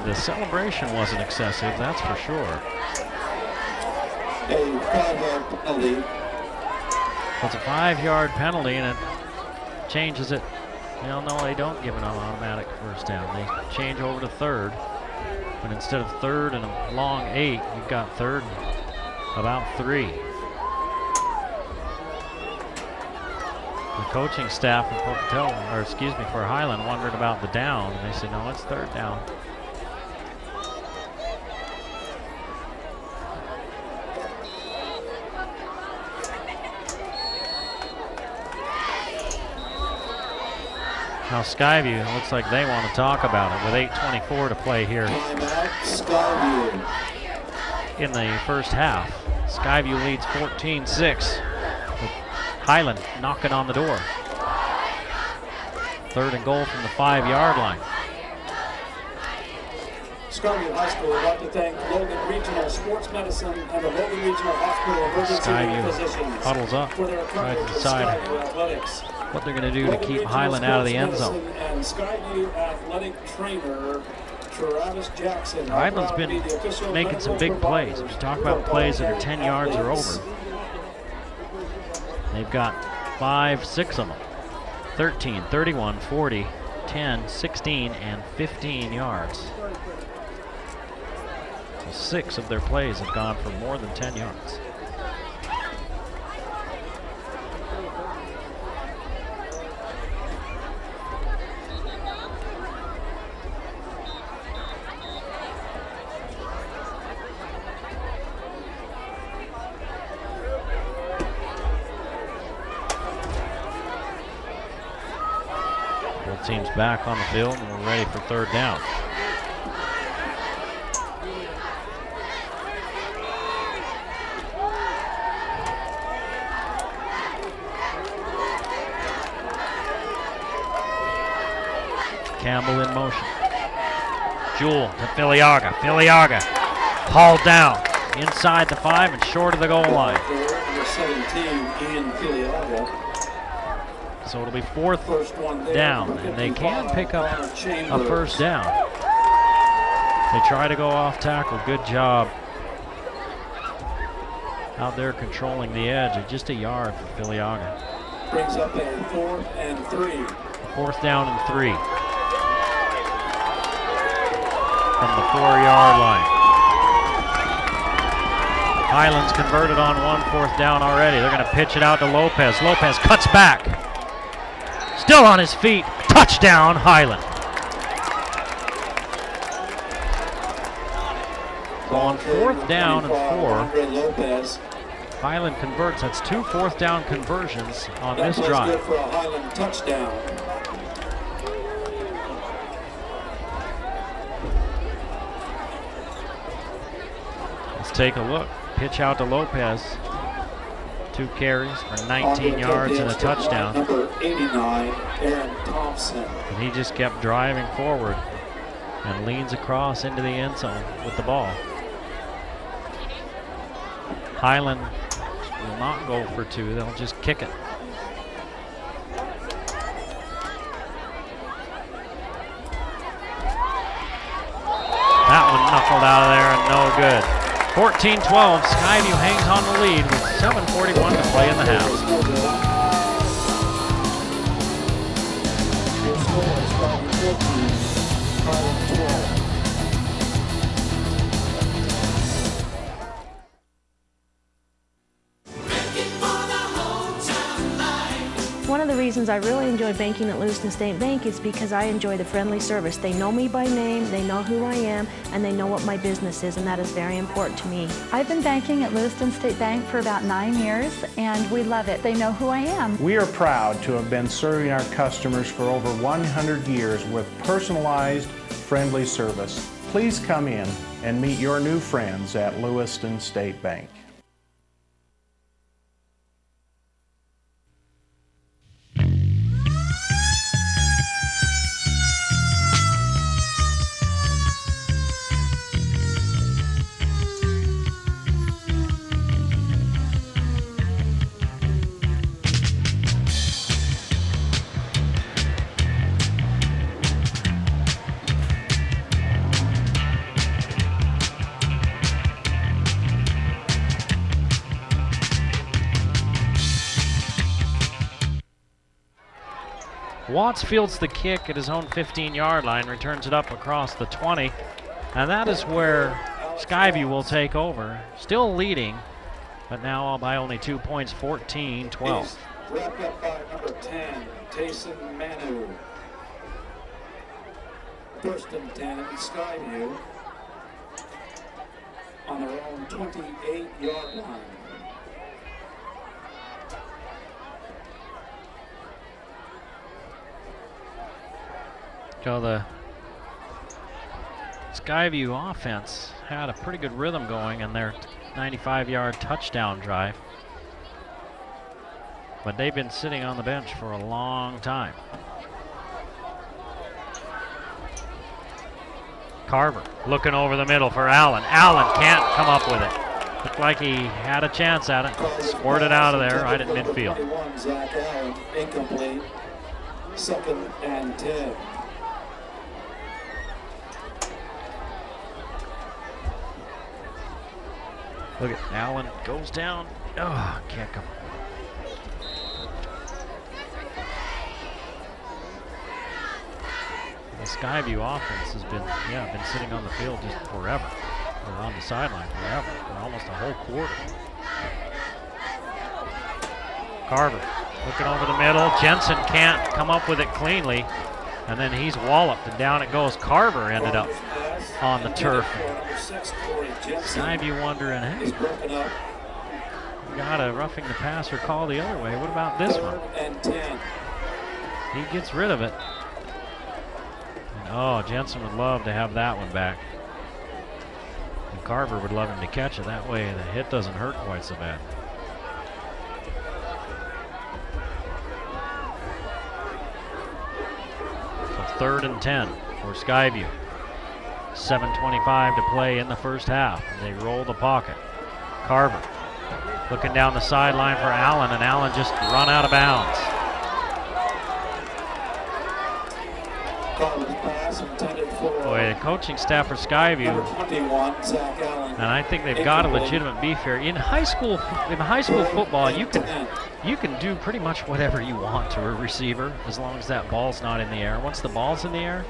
The celebration wasn't excessive, that's for sure. A 5-yard penalty. It's a 5-yard penalty, and it changes it. Well, no, they don't give an automatic first down. They change over to third. But instead of third and a long 8, you've got third about 3. The coaching staff in Pocatello, or excuse me, for Highland, wondered about the down. And they said, no, it's third down. Now Skyview, looks like they want to talk about it with 8:24 to play here in the first half. Skyview leads 14-6. Highland knocking on the door. 3rd and goal from the 5-yard line. Skyview High School would like to thank Logan Regional Sports Medicine and the Logan Regional Hospital Emergency Room Physicians huddles up, for their tries to coverage of decide Skyview Athletics. what they're going to do to keep Highland out of the end zone. And Skyview athletic trainer Travis Jackson. Highland's been making some big plays. We talk about plays that are 10 yards or over. They've got 5, 6 of them. 13, 31, 40, 10, 16, and 15 yards. So 6 of their plays have gone for more than 10 yards. Both teams back on the field, and we're ready for third down. Campbell in motion. Jewell to Filiaga. Filiaga hauled down inside the 5 and short of the goal line. So it'll be 4th down, and they can pick up a first down. They try to go off tackle. Good job out there controlling the edge at just a yard for Filiaga. Brings up a 4th and 3. 4th down and 3. From the 4-yard line. Highlands converted on 1 4th down already. They're going to pitch it out to Lopez. Lopez cuts back. Still on his feet. Touchdown, Highland. So on 4th down and 4, Highland converts. That's 2 4th down conversions on this drive. Good for a Highland touchdown. Take a look. Pitch out to Lopez. 2 carries for 19 yards and a touchdown. Number 89, Aaron Thompson. And he just kept driving forward and leans across into the end zone with the ball. Highland will not go for 2. They'll just kick it. That one knuckled out of there and no good. 14-12, Skyview hangs on the lead with 7:41 to play in the half. One of the reasons I really enjoy banking at Lewiston State Bank is because I enjoy the friendly service. They know me by name, they know who I am, and they know what my business is, and that is very important to me. I've been banking at Lewiston State Bank for about 9 years, and we love it. They know who I am. We are proud to have been serving our customers for over 100 years with personalized, friendly service. Please come in and meet your new friends at Lewiston State Bank. Watts fields the kick at his own 15-yard line, returns it up across the 20, and that is where Skyview will take over. Still leading, but now by only 2 points, 14-12. Wrapped up by number 10, Tayson Manu. First and 10, Skyview on their own 28-yard line. So the Skyview offense had a pretty good rhythm going in their 95-yard touchdown drive, but they've been sitting on the bench for a long time. Carver looking over the middle for Allen. Allen can't come up with it. Looked like he had a chance at it. Squirted out of there right at midfield. Zach Allen, incomplete. Second and 10. Look at Allen, goes down. Oh, can't come. The Skyview offense has been sitting on the field just forever. Or on the sideline forever, for almost a whole quarter. Carver looking over the middle. Jensen can't come up with it cleanly. And then he's walloped and down it goes. Carver ended up on the turf. Skyview wondering, hey, got a roughing the passer call the other way. What about this one? He gets rid of it. And, oh, Jensen would love to have that one back. And Carver would love him to catch it. That way the hit doesn't hurt quite so bad. So 3rd and 10 for Skyview. 7:25 to play in the first half. They roll the pocket. Carver looking down the sideline for Allen, and Allen just run out of bounds. Boy, the coaching staff for Skyview, and I think they've got a legitimate beef here. In high school football, you can do pretty much whatever you want to a receiver as long as that ball's not in the air. Once the ball's in the air,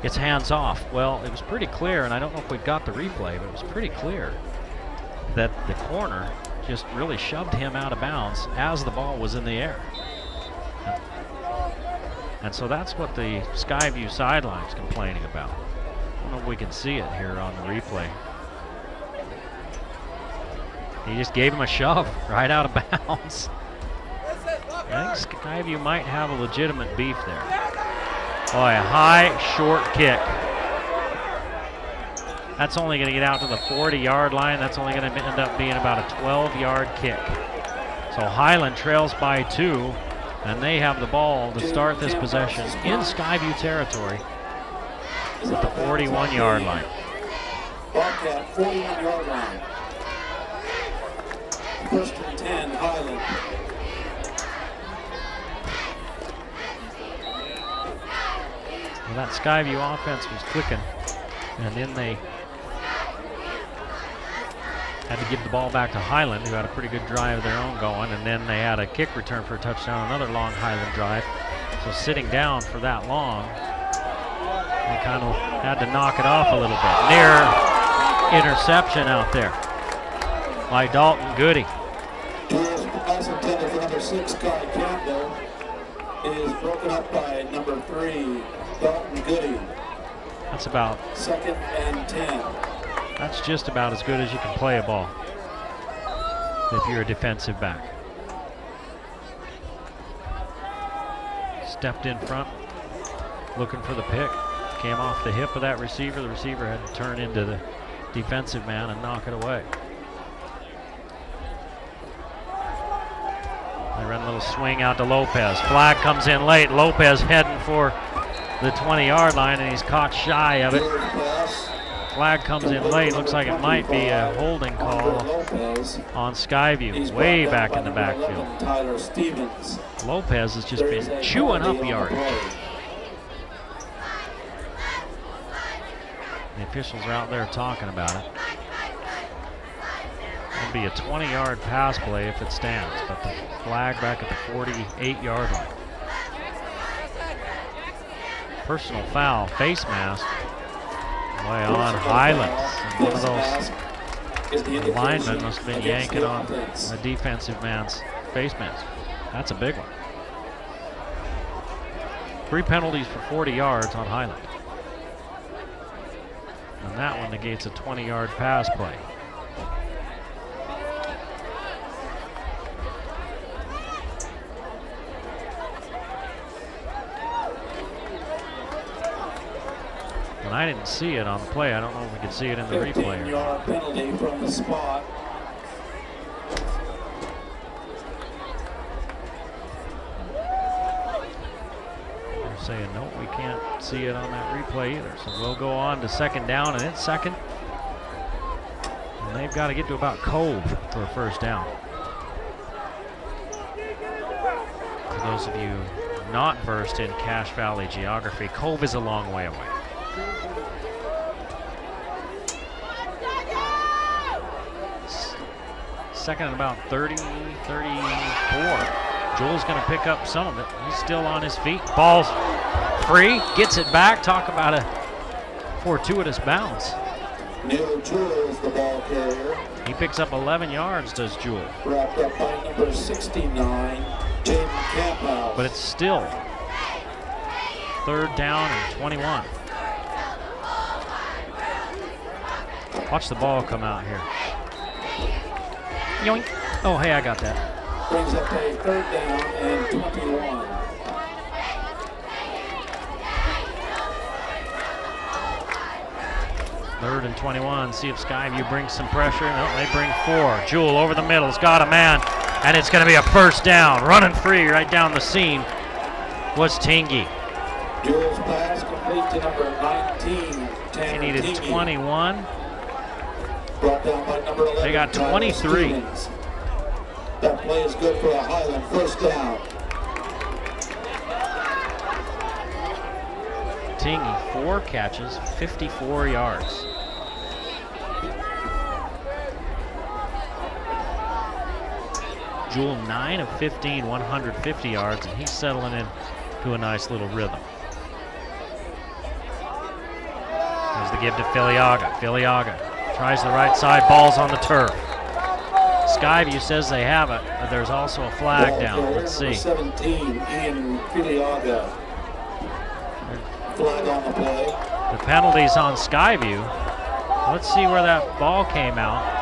it's hands off. Well, it was pretty clear, and I don't know if we've got the replay, but it was pretty clear that the corner just really shoved him out of bounds as the ball was in the air. And so that's what the Skyview sideline's complaining about. I don't know if we can see it here on the replay. He just gave him a shove right out of bounds. I think Skyview might have a legitimate beef there. Boy, a high, short kick. That's only going to get out to the 40-yard line. That's only going to end up being about a 12-yard kick. So Highland trails by 2, and they have the ball to start this possession in Skyview territory at the 41-yard line. Bobcat, 41-yard line. First and 10, Highland. Well, that Skyview offense was clicking, and then they had to give the ball back to Highland, who had a pretty good drive of their own going, and then they had a kick return for a touchdown, another long Highland drive. So sitting down for that long, they kind of had to knock it off a little bit. Near interception out there by Dalton Goody. Pass intended for number 6, Kai Campbell, is broken up by number 3, Dalton Goody. That's about 2nd and 10. That's just about as good as you can play a ball if you're a defensive back. Stepped in front, looking for the pick. Came off the hip of that receiver. The receiver had to turn into the defensive man and knock it away. They run a little swing out to Lopez. Flag comes in late. Lopez heading for the 20-yard line, and he's caught shy of it. Flag comes in late. Looks like it might be a holding call on Skyview, way back in the backfield. Lopez has just been chewing up yardage. The officials are out there talking about it. It'll be a 20-yard pass play if it stands, but the flag back at the 48-yard line. personal foul, face mask, way on Highland. One of those linemen must have been yanking on the defensive man's face mask. That's a big one. 3 penalties for 40 yards on Highland. And that one negates a 20-yard pass play. And I didn't see it on the play. I don't know if we could see it in the replay. 15-yard penalty from the spot. They're saying, no, we can't see it on that replay either. So we'll go on to second down, and it's second. And they've got to get to about Cove for a first down. For those of you not versed in Cache Valley geography, Cove is a long way away. Second and about 30, 34. Joel's going to pick up some of it. He's still on his feet. Ball's free, gets it back. Talk about a fortuitous bounce. Neil Jewell is the ball carrier. He picks up 11 yards, does Jewell. Wrapped up by number 69, Jaden Camphouse. But it's still third down and 21. Watch the ball come out here. Yoink. Oh, hey, I got that. Brings up a third down and 21. Third and 21. See if Skyview brings some pressure. No, they bring 4. Jewell over the middle. Has got a man. And it's going to be a first down. Running free right down the seam was Tingy. Jewell's pass complete to number 19. He Tanner needed Tingy. 21. Brought down by number 11. They got Tyler 23. Stevens. That play is good for a Highland first down. Tingy, 4 catches, 54 yards. Jewell, 9 of 15, 150 yards, and he's settling in to a nice little rhythm. There's the give to Filiaga. Filiaga tries the right side, ball's on the turf. Skyview says they have it, but there's also a flag Ball down. carrier, Let's see. number 17, Ian Filiaga. Flag on the play. The penalty's on Skyview. Let's see where that ball came out.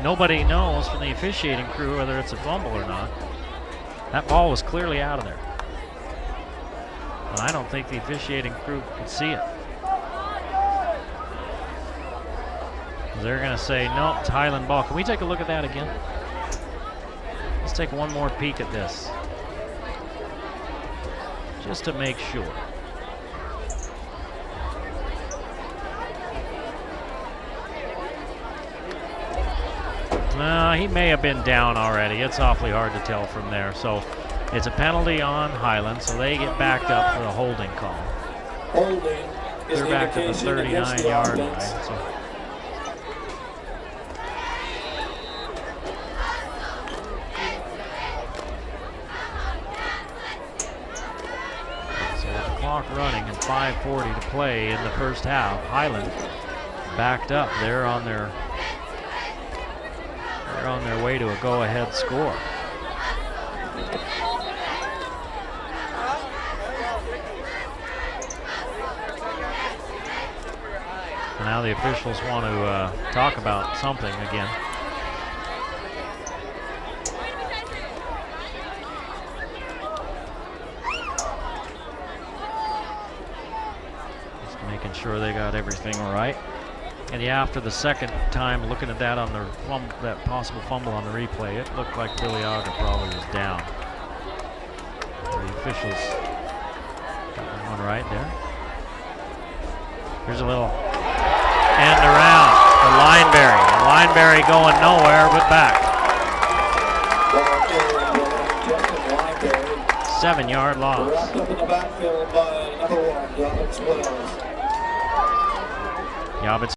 Nobody knows from the officiating crew whether it's a fumble or not. That ball was clearly out of there. And I don't think the officiating crew could see it. They're going to say, no, it's Highland ball. Can we take a look at that again? Let's take one more peek at this, just to make sure. He may have been down already. It's awfully hard to tell from there. So it's a penalty on Highland, so they get backed up for a holding call. Holding is They're the back to the indication against the 39-yard line. offense. So with the clock running and 5:40 to play in the first half, Highland backed up. They're on their way to a go-ahead score. And now the officials want to talk about something again. Just making sure they got everything right. And yeah, after the second time looking at that on the that possible fumble on the replay, it looked like Filiaga probably was down. So the officials got one right there. Here's a little end around for Lineberry. And Lineberry going nowhere but back. 7-yard loss. Wrapped up in the backfield by number 1, Jobbins Wells. Jobbins